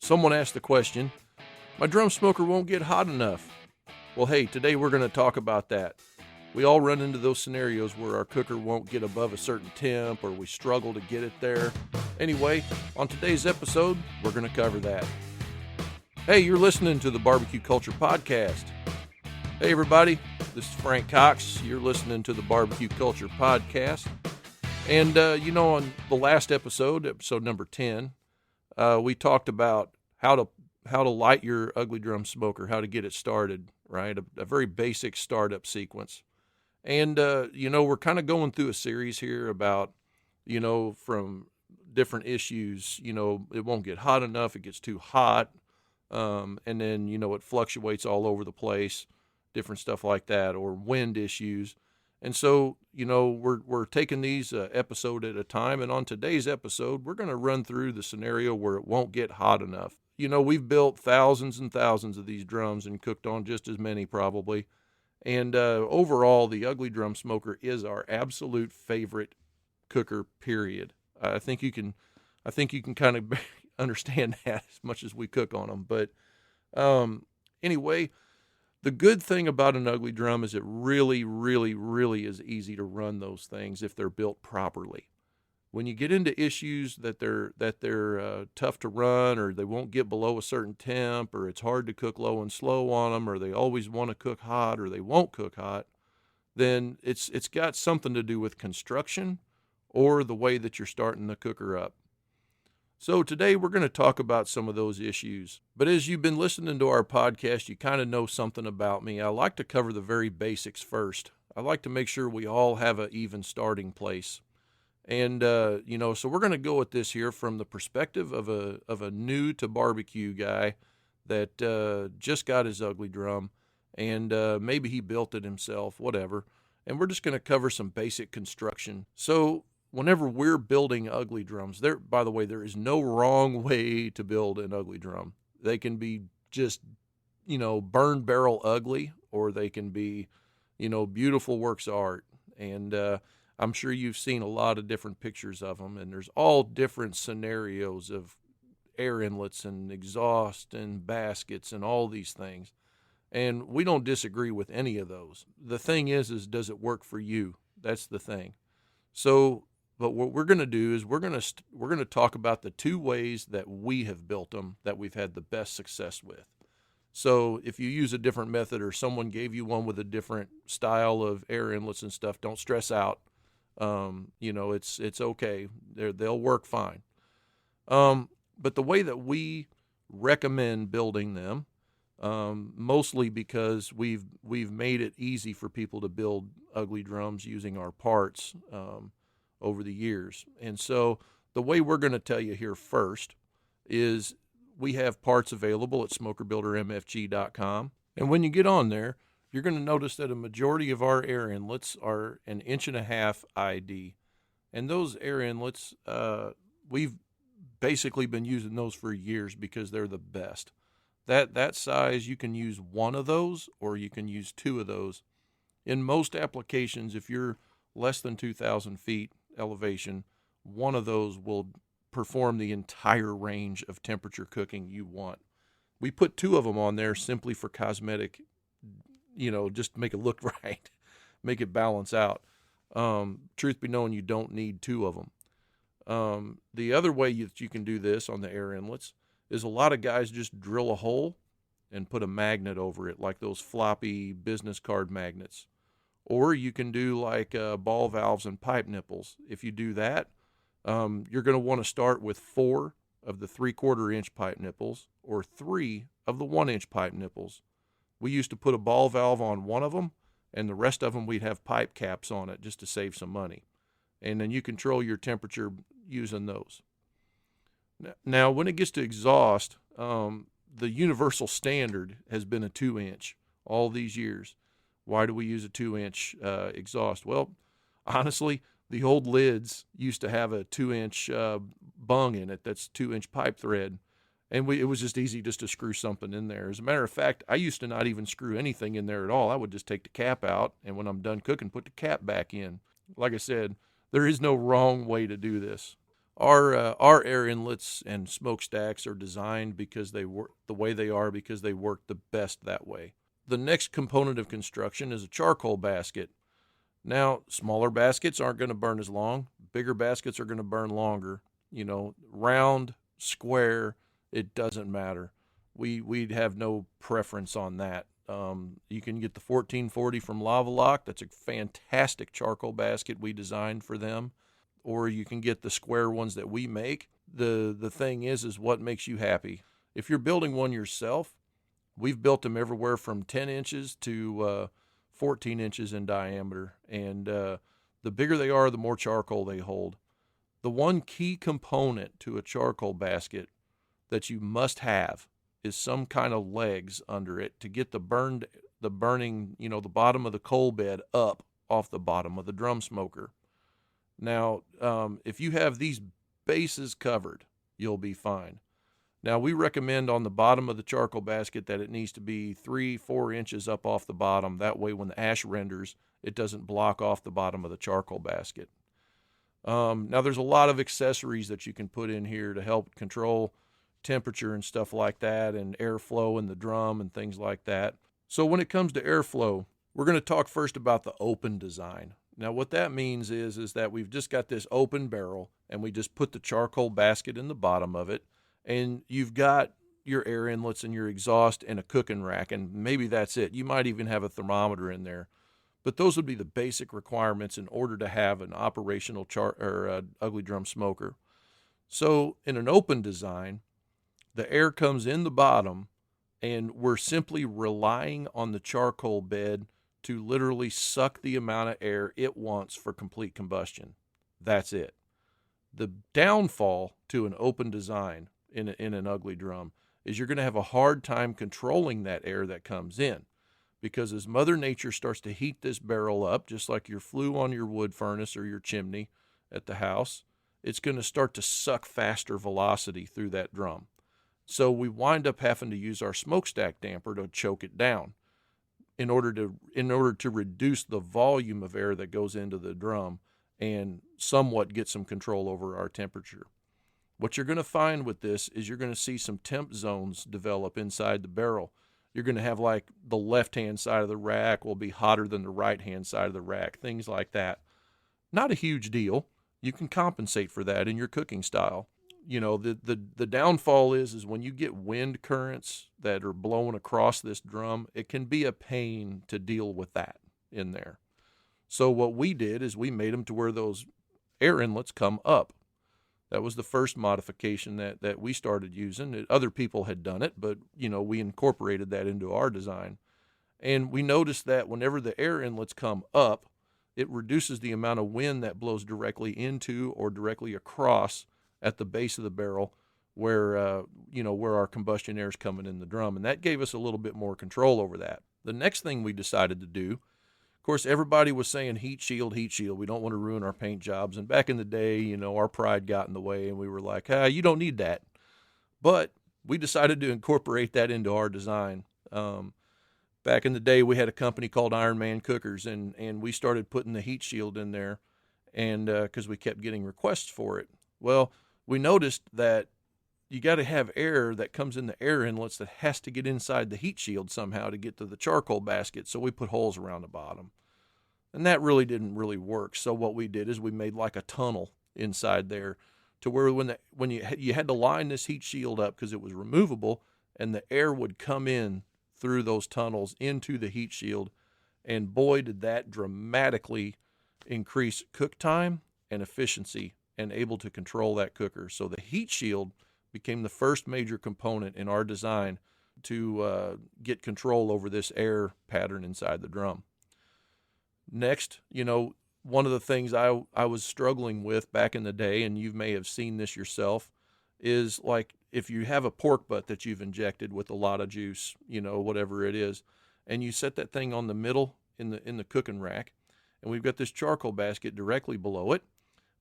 Someone asked the question, my drum smoker won't get hot enough. Well, hey, today we're going to talk about that. We all run into those scenarios where our cooker won't get above a certain temp or we struggle to get it there. Anyway, on today's episode, we're going to cover that. Hey, you're listening to the Barbecue Culture Podcast. Hey, everybody, this is Frank Cox. You're listening to the Barbecue Culture Podcast. And, on the last episode number 10, we talked about how to light your ugly drum smoker, how to get it started, right? A very basic startup sequence. And, we're kind of going through a series here about, from different issues, it won't get hot enough, it gets too hot, and then, it fluctuates all over the place, different stuff like that, or wind issues. And so, we're taking these episode at a time, and on today's episode, we're going to run through the scenario where it won't get hot enough. We've built thousands and thousands of these drums and cooked on just as many probably. And overall, the ugly drum smoker is our absolute favorite cooker, period. I think you can kind of understand that as much as we cook on them. But anyway, the good thing about an ugly drum is it really, really, really is easy to run those things if they're built properly. When you get into issues that they're tough to run, or they won't get below a certain temp, or it's hard to cook low and slow on them, or they always want to cook hot, or they won't cook hot, then it's got something to do with construction or the way that you're starting the cooker up. So today we're going to talk about some of those issues. But as you've been listening to our podcast, you kind of know something about me. I like to cover the very basics first. I like to make sure we all have an even starting place. And, so we're going to go at this here from the perspective of a new to barbecue guy that just got his ugly drum, and maybe he built it himself, whatever. And we're just going to cover some basic construction. So whenever we're building ugly drums, by the way, there is no wrong way to build an ugly drum. They can be just, burn barrel ugly, or they can be, beautiful works of art. And, I'm sure you've seen a lot of different pictures of them, and there's all different scenarios of air inlets and exhaust and baskets and all these things. And we don't disagree with any of those. The thing is does it work for you? That's the thing. So, but what we're going to do is we're going to talk about the two ways that we have built them that we've had the best success with. So if you use a different method, or someone gave you one with a different style of air inlets and stuff, don't stress out. It's okay. They'll work fine. But the way that we recommend building them, mostly because we've made it easy for people to build ugly drums using our parts, over the years. And so the way we're going to tell you here first is we have parts available at smokerbuildermfg.com. And when you get on there, you're going to notice that a majority of our air inlets are 1.5 inch ID. And those air inlets, we've basically been using those for years because they're the best. That size, you can use one of those or you can use two of those. In most applications, if you're less than 2,000 feet elevation, one of those will perform the entire range of temperature cooking you want. We put two of them on there simply for cosmetic, just to make it look right, make it balance out. Truth be known, you don't need two of them. The other way that you can do this on the air inlets is a lot of guys just drill a hole and put a magnet over it, like those floppy business card magnets. Or you can do like ball valves and pipe nipples. If you do that, you're going to want to start with 4 of the 3/4 inch pipe nipples or 3 of the 1 inch pipe nipples. We used to put a ball valve on one of them, and the rest of them we'd have pipe caps on it just to save some money. And then you control your temperature using those. Now, when it gets to exhaust, the universal standard has been a 2 inch all these years. Why do we use a 2 inch exhaust? Well, honestly, the old lids used to have a 2 inch bung in it. That's 2 inch pipe thread. And it was just easy just to screw something in there. As a matter of fact, I used to not even screw anything in there at all. I would just take the cap out, and when I'm done cooking, put the cap back in. Like I said, there is no wrong way to do this. Our air inlets and smokestacks are designed because they work the way they are because they work the best that way. The next component of construction is a charcoal basket. Now, smaller baskets aren't going to burn as long. Bigger baskets are going to burn longer. Round, square, it doesn't matter. We'd have no preference on that. You can get the 1440 from Lava Lock. That's a fantastic charcoal basket we designed for them. Or you can get the square ones that we make. The thing is what makes you happy. If you're building one yourself, we've built them everywhere from 10 inches to 14 inches in diameter. And the bigger they are, the more charcoal they hold. The one key component to a charcoal basket that you must have is some kind of legs under it to get the burning, the bottom of the coal bed up off the bottom of the drum smoker. Now, if you have these bases covered, you'll be fine. Now, we recommend on the bottom of the charcoal basket that it needs to be 3-4 inches up off the bottom. That way, when the ash renders, it doesn't block off the bottom of the charcoal basket. Now, there's a lot of accessories that you can put in here to help control temperature and stuff like that, and airflow in the drum and things like that. So when it comes to airflow, we're going to talk first about the open design. Now, what that means is that we've just got this open barrel, and we just put the charcoal basket in the bottom of it, and you've got your air inlets and your exhaust and a cooking rack, and maybe that's it. You might even have a thermometer in there. But those would be the basic requirements in order to have an operational ugly drum smoker. So in an open design, the air comes in the bottom, and we're simply relying on the charcoal bed to literally suck the amount of air it wants for complete combustion. That's it. The downfall to an open design in an ugly drum is you're going to have a hard time controlling that air that comes in, because as Mother Nature starts to heat this barrel up, just like your flue on your wood furnace or your chimney at the house, it's going to start to suck faster velocity through that drum. So we wind up having to use our smokestack damper to choke it down in order to reduce the volume of air that goes into the drum and somewhat get some control over our temperature. What you're going to find with this is you're going to see some temp zones develop inside the barrel. You're going to have like the left-hand side of the rack will be hotter than the right-hand side of the rack, things like that. Not a huge deal. You can compensate for that in your cooking style. The downfall is when you get wind currents that are blowing across this drum, it can be a pain to deal with that in there. So what we did is we made them to where those air inlets come up. That was the first modification that we started using. Other people had done it, but we incorporated that into our design. And we noticed that whenever the air inlets come up, it reduces the amount of wind that blows directly into or directly across at the base of the barrel where our combustion air is coming in the drum. And that gave us a little bit more control over that. The next thing we decided to do, of course, everybody was saying heat shield, heat shield. We don't want to ruin our paint jobs. And back in the day, our pride got in the way and we were like, you don't need that. But we decided to incorporate that into our design. Back in the day, we had a company called Iron Man Cookers, and we started putting the heat shield in there, and because we kept getting requests for it. Well, we noticed that you got to have air that comes in the air inlets that has to get inside the heat shield somehow to get to the charcoal basket, so we put holes around the bottom. And that really didn't really work. So what we did is we made like a tunnel inside there to where when you had to line this heat shield up because it was removable, and the air would come in through those tunnels into the heat shield, and boy, did that dramatically increase cook time and efficiency and able to control that cooker. So the heat shield became the first major component in our design to get control over this air pattern inside the drum. Next, one of the things I was struggling with back in the day, and you may have seen this yourself, is like if you have a pork butt that you've injected with a lot of juice, whatever it is, and you set that thing on the middle in the cooking rack, and we've got this charcoal basket directly below it,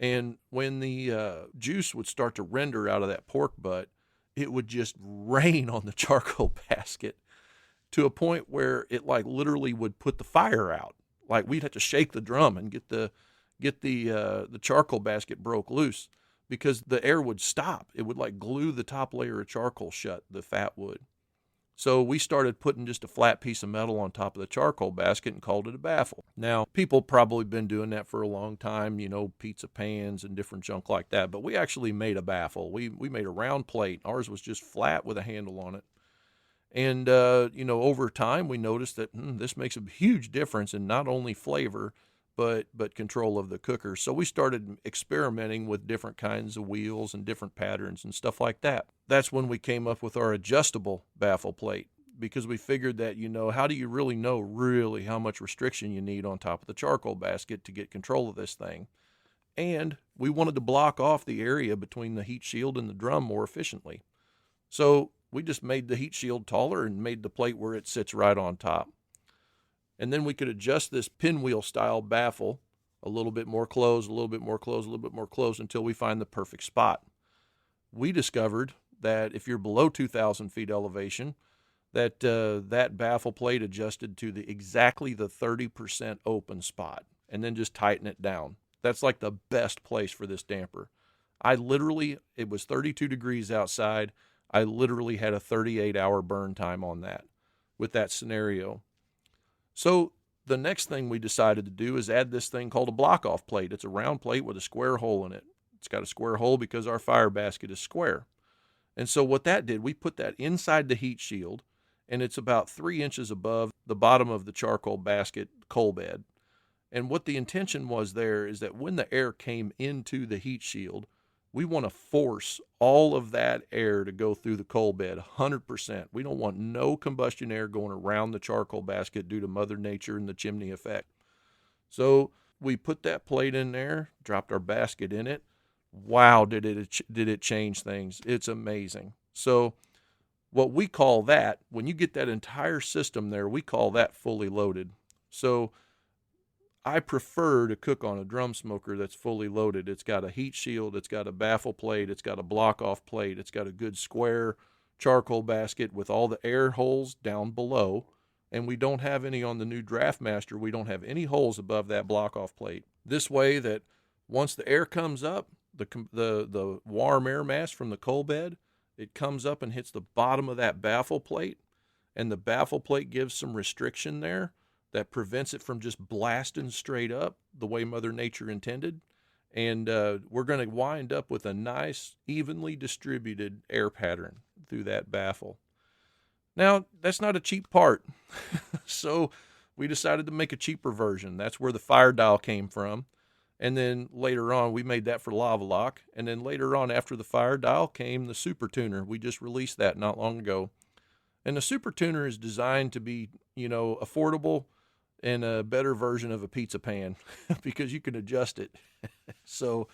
and when the juice would start to render out of that pork butt, it would just rain on the charcoal basket to a point where it like literally would put the fire out. Like we'd have to shake the drum and get the charcoal basket broke loose. because the air would stop. It would like glue the top layer of charcoal shut, the fat wood. So we started putting just a flat piece of metal on top of the charcoal basket and called it a baffle. Now, people probably been doing that for a long time, pizza pans and different junk like that, but we actually made a baffle. We made a round plate. Ours was just flat with a handle on it. And, over time we noticed that this makes a huge difference in not only flavor, but control of the cooker. So we started experimenting with different kinds of wheels and different patterns and stuff like that. That's when we came up with our adjustable baffle plate, because we figured that, how do you really know how much restriction you need on top of the charcoal basket to get control of this thing? And we wanted to block off the area between the heat shield and the drum more efficiently. So we just made the heat shield taller and made the plate where it sits right on top. And then we could adjust this pinwheel style baffle a little bit more closed, a little bit more closed, a little bit more closed until we find the perfect spot. We discovered that if you're below 2,000 feet elevation, that baffle plate adjusted to exactly the 30% open spot, and then just tighten it down. That's like the best place for this damper. It was 32 degrees outside. I literally had a 38-hour burn time on that with that scenario. So the next thing we decided to do is add this thing called a block-off plate. It's a round plate with a square hole in it. It's got a square hole because our fire basket is square. And so what that did, we put that inside the heat shield, and it's about 3 inches above the bottom of the charcoal basket coal bed. And what the intention was there is that when the air came into the heat shield, we want to force all of that air to go through the coal bed 100%. We don't want no combustion air going around the charcoal basket due to Mother Nature and the chimney effect. So we put that plate in there, dropped our basket in it. Wow, did it change things. It's amazing. So what we call that, when you get that entire system there, we call that fully loaded. So I prefer to cook on a drum smoker that's fully loaded. It's got a heat shield, it's got a baffle plate, it's got a block-off plate, it's got a good square charcoal basket with all the air holes down below, and we don't have any on the new Draftmaster. We don't have any holes above that block-off plate. This way that once the air comes up, the warm air mass from the coal bed, it comes up and hits the bottom of that baffle plate, and the baffle plate gives some restriction there that prevents it from just blasting straight up the way Mother Nature intended. And we're going to wind up with a nice, evenly distributed air pattern through that baffle. Now, that's not a cheap part. So we decided to make a cheaper version. That's where the fire dial came from. And then later on, we made that for Lava Lock. And then later on, after the fire dial, came the Super Tuner. We just released that not long ago. And the Super Tuner is designed to be, affordable and a better version of a pizza pan because you can adjust it. So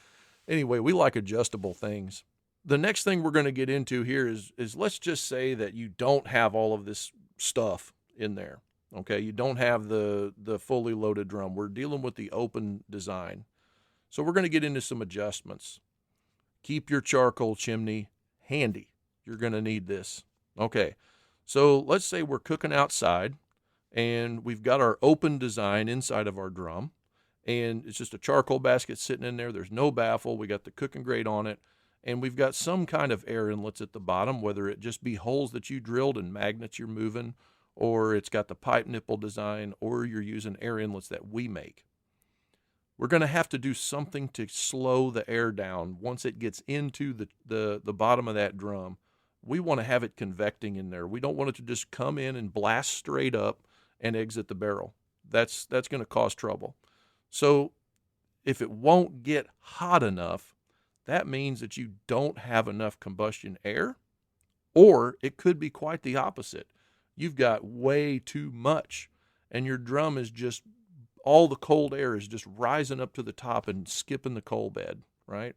anyway, we like adjustable things. The next thing we're going to get into here is let's just say that you don't have all of this stuff in there. Okay, you don't have the fully loaded drum. We're dealing with the open design. So we're going to get into some adjustments. Keep your charcoal chimney handy. You're going to need this. Okay, so let's say we're cooking outside, and we've got our open design inside of our drum, and it's just a charcoal basket sitting in there. There's no baffle. We got the cooking grate on it, and we've got some kind of air inlets at the bottom, whether it just be holes that you drilled and magnets you're moving, or it's got the pipe nipple design, or you're using air inlets that we make. We're going to have to do something to slow the air down once it gets into the bottom of that drum. We want to have it convecting in there. We don't want it to just come in and blast straight up and exit the barrel. That's going to cause trouble. So if it won't get hot enough, that means that you don't have enough combustion air, or it could be quite the opposite. You've got way too much, and your drum is just, all the cold air is just rising up to the top and skipping the coal bed, right?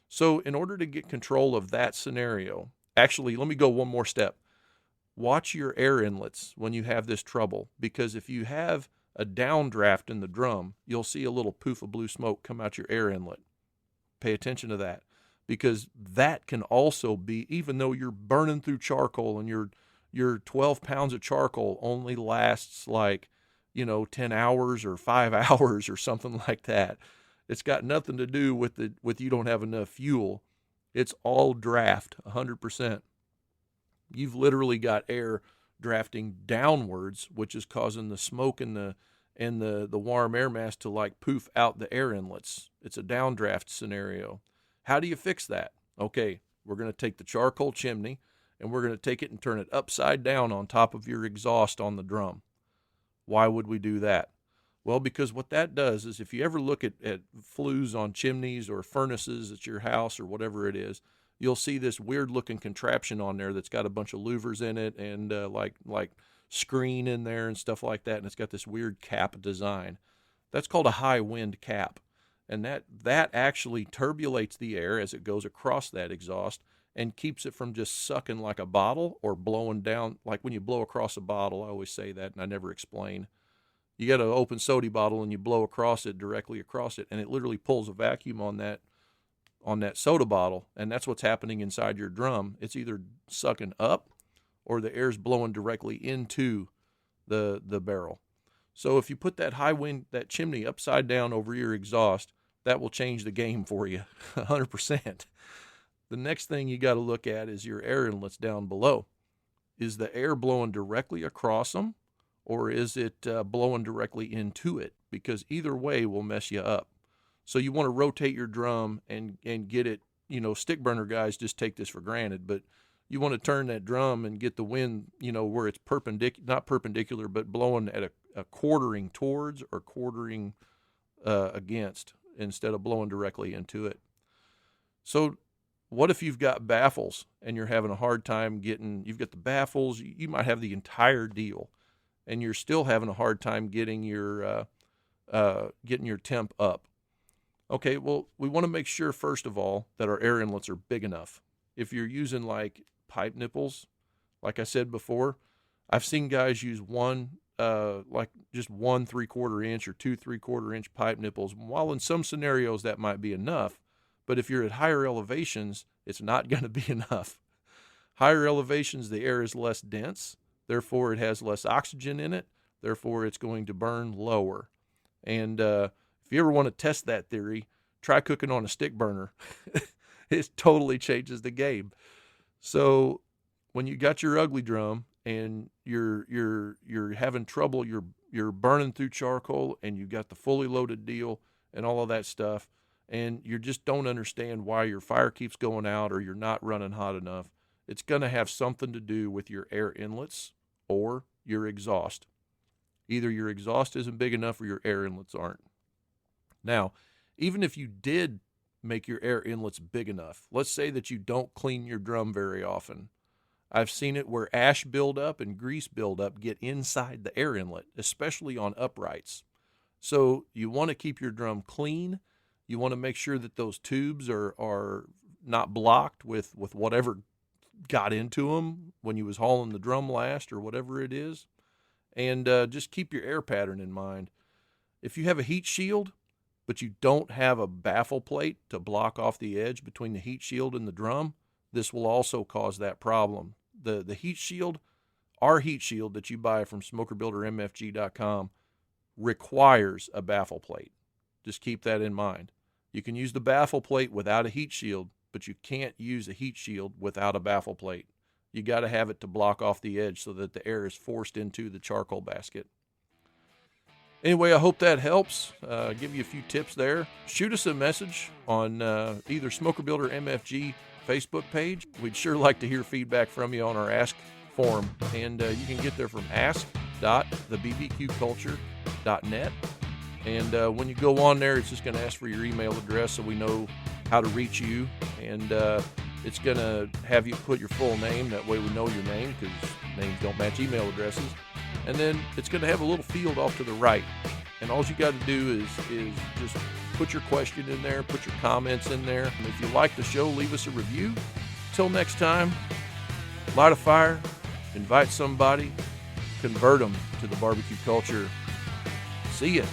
So in order to get control of that scenario, actually, let me go one more step. Watch your air inlets when you have this trouble, because if you have a downdraft in the drum, you'll see a little poof of blue smoke come out your air inlet. Pay attention to that, because that can also be, even though you're burning through charcoal and your 12 pounds of charcoal only lasts 10 hours or 5 hours or something like that. It's got nothing to do with you don't have enough fuel. It's all draft, 100%. You've literally got air drafting downwards, which is causing the smoke and the warm air mass to like poof out the air inlets. It's a downdraft scenario. How do you fix that? Okay, we're going to take the charcoal chimney and we're going to take it and turn it upside down on top of your exhaust on the drum. Why would we do that? Well, because what that does is if you ever look at flues on chimneys or furnaces at your house or whatever it is, you'll see this weird looking contraption on there that's got a bunch of louvers in it and like screen in there and stuff like that, and it's got this weird cap design. That's called a high wind cap, and that actually turbulates the air as it goes across that exhaust and keeps it from just sucking like a bottle or blowing down. Like when you blow across a bottle, I always say that and I never explain. You got an open soda bottle and you blow across it, directly across it, and it literally pulls a vacuum on that soda bottle, and that's what's happening inside your drum. It's either sucking up or the air's blowing directly into the barrel. So if you put that chimney upside down over your exhaust, that will change the game for you 100%. The next thing you got to look at is your air inlets down below. Is the air blowing directly across them, or is it blowing directly into it? Because either way will mess you up. So you want to rotate your drum and get it, stick burner guys just take this for granted, but you want to turn that drum and get the wind, where it's not perpendicular, but blowing at a quartering towards or quartering against instead of blowing directly into it. So what if you've got baffles and you're having a hard time you've got the baffles, you might have the entire deal, and you're still having a hard time getting your temp up. Okay, well, we want to make sure, first of all, that our air inlets are big enough. If you're using like pipe nipples, like I said before, I've seen guys use just 1 3/4 inch or 2 3/4 inch pipe nipples. While in some scenarios that might be enough, but if you're at higher elevations, it's not going to be enough. Higher elevations, the air is less dense, therefore it has less oxygen in it, therefore it's going to burn lower. And if you ever want to test that theory, try cooking on a stick burner. It totally changes the game. So when you got your ugly drum and you're having trouble, you're burning through charcoal and you got the fully loaded deal and all of that stuff, and you just don't understand why your fire keeps going out or you're not running hot enough, it's going to have something to do with your air inlets or your exhaust. Either your exhaust isn't big enough or your air inlets aren't. Now, even if you did make your air inlets big enough, let's say that you don't clean your drum very often. I've seen it where ash buildup and grease buildup get inside the air inlet, especially on uprights. So you want to keep your drum clean. You want to make sure that those tubes are not blocked with whatever got into them when you was hauling the drum last or whatever it is. And just keep your air pattern in mind. If you have a heat shield, but you don't have a baffle plate to block off the edge between the heat shield and the drum, this will also cause that problem. The heat shield, our heat shield that you buy from smokerbuildermfg.com, requires a baffle plate. Just keep that in mind. You can use the baffle plate without a heat shield, but you can't use a heat shield without a baffle plate. You got to have it to block off the edge so that the air is forced into the charcoal basket. Anyway, I hope that helps. Give you a few tips there. Shoot us a message on either Smoker Builder MFG Facebook page. We'd sure like to hear feedback from you on our Ask form. And you can get there from ask.thebbqculture.net. And when you go on there, it's just going to ask for your email address so we know how to reach you. And it's going to have you put your full name. That way we know your name, because names don't match email addresses. And then it's going to have a little field off to the right. And all you got to do is just put your question in there, put your comments in there. And if you like the show, leave us a review. Till next time, light a fire, invite somebody, convert them to the barbecue culture. See ya.